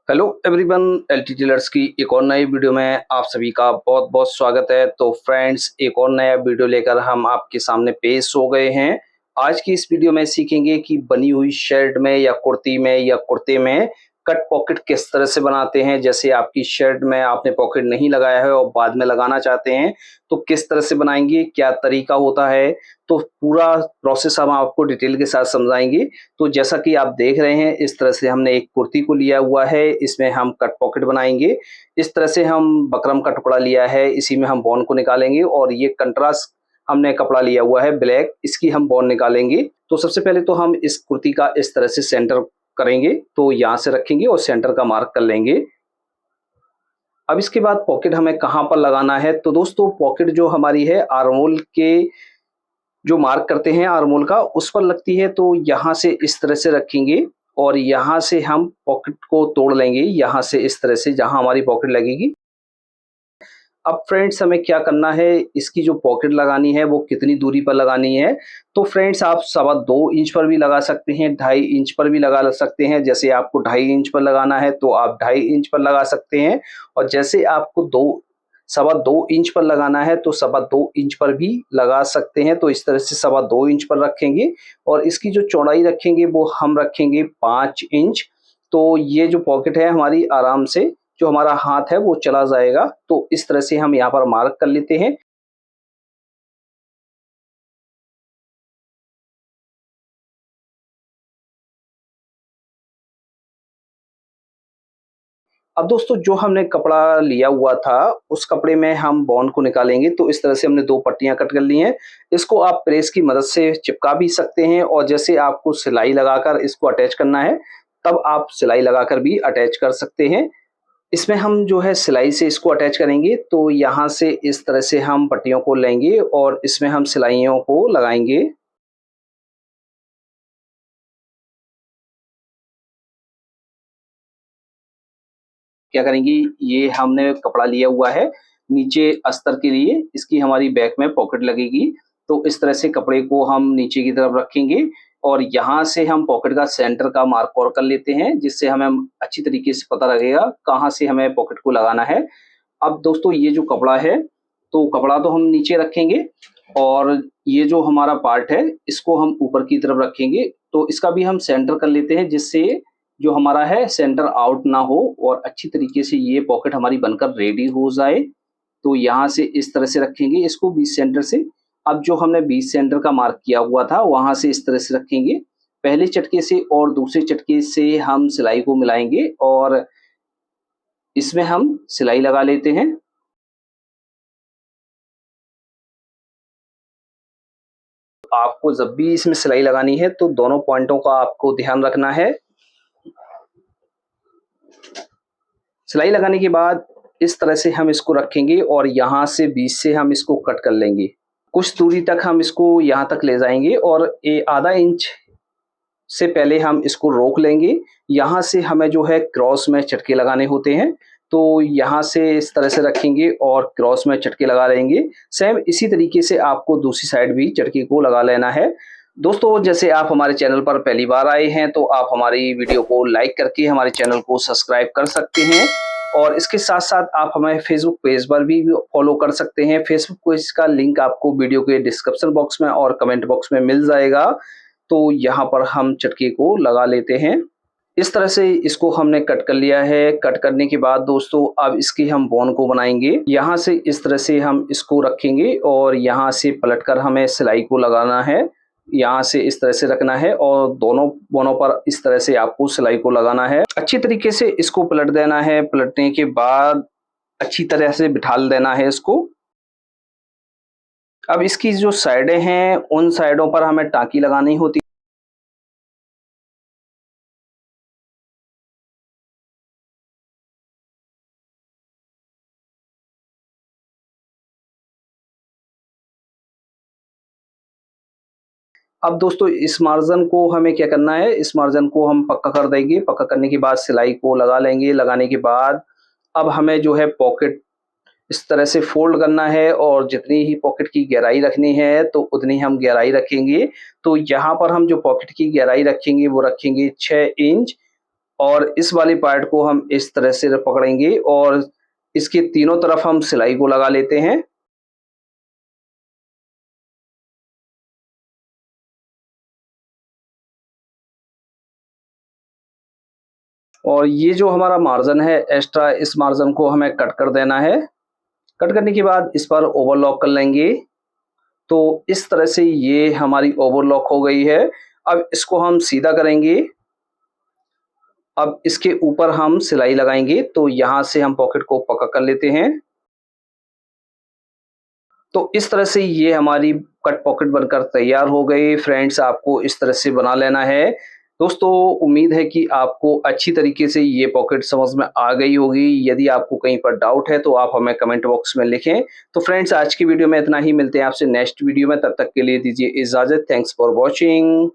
Hello everyone, LT tailors की एक और नई वीडियो में आप सभी का बहुत बहुत स्वागत है। तो फ्रेंड्स, एक और नया वीडियो लेकर हम आपके सामने पेश हो गए हैं। आज की इस वीडियो में सीखेंगे कि बनी हुई शर्ट में या कुर्ती में या कुर्ते में कट पॉकेट किस तरह से बनाते हैं। जैसे आपकी शर्ट में आपने पॉकेट नहीं लगाया है और बाद में लगाना चाहते हैं तो किस तरह से बनाएंगे, क्या तरीका होता है, तो पूरा प्रोसेस हम आपको डिटेल के साथ समझाएंगे। तो जैसा कि आप देख रहे हैं, इस तरह से हमने एक कुर्ती को लिया हुआ है, इसमें हम कट पॉकेट बनाएंगे। इस तरह से हम बकरम का टुकड़ा लिया है, इसी में हम बॉन को निकालेंगे। और ये कंट्रास्ट हमने कपड़ा लिया हुआ है ब्लैक, इसकी हम बॉन निकालेंगे। तो सबसे पहले तो हम इस कुर्ती का इस तरह से सेंटर करेंगे, तो यहाँ से रखेंगे और सेंटर का मार्क कर लेंगे। अब इसके बाद पॉकेट हमें कहाँ पर लगाना है, तो दोस्तों पॉकेट जो हमारी है आर्मोल के जो मार्क करते हैं आर्मोल का, उस पर लगती है। तो यहाँ से इस तरह से रखेंगे और यहाँ से हम पॉकेट को तोड़ लेंगे, यहाँ से इस तरह से जहाँ हमारी पॉकेट लगेगी। अब फ्रेंड्स, हमें क्या करना है, इसकी जो पॉकेट लगानी है वो कितनी दूरी पर लगानी है। तो फ्रेंड्स, आप 2.25 इंच पर भी लगा सकते हैं, 2.5 इंच पर भी लगा सकते हैं। जैसे आपको 2.5 इंच पर लगाना है तो आप 2.5 इंच पर लगा सकते हैं। और जैसे आपको 2.25 इंच पर लगाना है तो 2.25 इंच पर भी लगा सकते हैं। तो इस तरह से 2.25 इंच पर रखेंगे और इसकी जो चौड़ाई रखेंगे वो हम रखेंगे 5 इंच। तो ये जो पॉकेट है हमारी आराम से जो हमारा हाथ है वो चला जाएगा। तो इस तरह से हम यहाँ पर मार्क कर लेते हैं। अब दोस्तों, जो हमने कपड़ा लिया हुआ था उस कपड़े में हम बॉन को निकालेंगे। तो इस तरह से हमने 2 पट्टियां कट कर ली हैं। इसको आप प्रेस की मदद से चिपका भी सकते हैं और जैसे आपको सिलाई लगाकर इसको अटैच करना है तब आप सिलाई लगाकर भी अटैच कर सकते हैं। इसमें हम जो है सिलाई से इसको अटैच करेंगे। तो यहाँ से इस तरह से हम पट्टियों को लेंगे और इसमें हम सिलाइयों को लगाएंगे। क्या करेंगे, ये हमने कपड़ा लिया हुआ है नीचे अस्तर के लिए, इसकी हमारी बैक में पॉकेट लगेगी। तो इस तरह से कपड़े को हम नीचे की तरफ रखेंगे और यहाँ से हम पॉकेट का सेंटर का मार्क और कर लेते हैं, जिससे हमें अच्छी तरीके से पता लगेगा कहाँ से हमें पॉकेट को लगाना है। अब दोस्तों, ये जो कपड़ा है, तो कपड़ा तो हम नीचे रखेंगे और ये जो हमारा पार्ट है इसको हम ऊपर की तरफ रखेंगे। तो इसका भी हम सेंटर कर लेते हैं, जिससे जो हमारा है सेंटर आउट ना हो और अच्छी तरीके से ये पॉकेट हमारी बनकर रेडी हो जाए। तो यहाँ से इस तरह से रखेंगे इसको 20 सेंटर से। अब जो हमने 20 सेंटर का मार्क किया हुआ था वहां से इस तरह से रखेंगे। पहले चटके से और दूसरे चटके से हम सिलाई को मिलाएंगे और इसमें हम सिलाई लगा लेते हैं। आपको जब भी इसमें सिलाई लगानी है तो दोनों पॉइंटों का आपको ध्यान रखना है। सिलाई लगाने के बाद इस तरह से हम इसको रखेंगे और यहाँ से बीच से हम इसको कट कर लेंगे। कुछ दूरी तक हम इसको यहाँ तक ले जाएंगे और ये आधा इंच से पहले हम इसको रोक लेंगे। यहाँ से हमें जो है क्रॉस में चटके लगाने होते हैं। तो यहाँ से इस तरह से रखेंगे और क्रॉस में चटके लगा लेंगे। सेम इसी तरीके से आपको दूसरी साइड भी चटके को लगा लेना है। दोस्तों, जैसे आप हमारे चैनल पर पहली बार आए हैं तो आप हमारी वीडियो को लाइक करके हमारे चैनल को सब्सक्राइब कर सकते हैं और इसके साथ साथ आप हमें फेसबुक पेज पर भी फॉलो कर सकते हैं। फेसबुक पेज का लिंक आपको वीडियो के डिस्क्रिप्शन बॉक्स में और कमेंट बॉक्स में मिल जाएगा। तो यहाँ पर हम चटके को लगा लेते हैं। इस तरह से इसको हमने कट कर लिया है। कट करने के बाद दोस्तों, अब इसकी हम बोन को बनाएंगे। यहाँ से इस तरह से हम इसको रखेंगे और यहाँ से पलटकर हमें सिलाई को लगाना है। यहाँ से इस तरह से रखना है और दोनों बोनों पर इस तरह से आपको सिलाई को लगाना है। अच्छी तरीके से इसको पलट देना है। पलटने के बाद अच्छी तरह से बिठा देना है इसको। अब इसकी जो साइडें हैं उन साइडों पर हमें टाँकी लगानी होती। अब दोस्तों, इस मार्जिन को हमें क्या करना है, इस मार्जिन को हम पक्का कर देंगे। पक्का करने के बाद सिलाई को लगा लेंगे। लगाने के बाद अब हमें जो है पॉकेट इस तरह से फोल्ड करना है और जितनी ही पॉकेट की गहराई रखनी है तो उतनी हम गहराई रखेंगे। तो यहाँ पर हम जो पॉकेट की गहराई रखेंगे वो रखेंगे 6 इंच। और इस वाली पार्ट को हम इस तरह से पकड़ेंगे और इसके तीनों तरफ हम सिलाई को लगा लेते हैं। और ये जो हमारा मार्जिन है एक्स्ट्रा, इस मार्जिन को हमें कट कर देना है। कट करने के बाद इस पर ओवरलॉक कर लेंगे। तो इस तरह से ये हमारी ओवरलॉक हो गई है। अब इसको हम सीधा करेंगे। अब इसके ऊपर हम सिलाई लगाएंगे, तो यहाँ से हम पॉकेट को पक्का कर लेते हैं। तो इस तरह से ये हमारी कट पॉकेट बनकर तैयार हो गई। फ्रेंड्स, आपको इस तरह से बना लेना है। दोस्तों, उम्मीद है कि आपको अच्छी तरीके से ये पॉकेट समझ में आ गई होगी। यदि आपको कहीं पर डाउट है तो आप हमें कमेंट बॉक्स में लिखें। तो फ्रेंड्स, आज की वीडियो में इतना ही। मिलते हैं आपसे नेक्स्ट वीडियो में, तब तक के लिए दीजिए इजाज़त। Thanks for watching.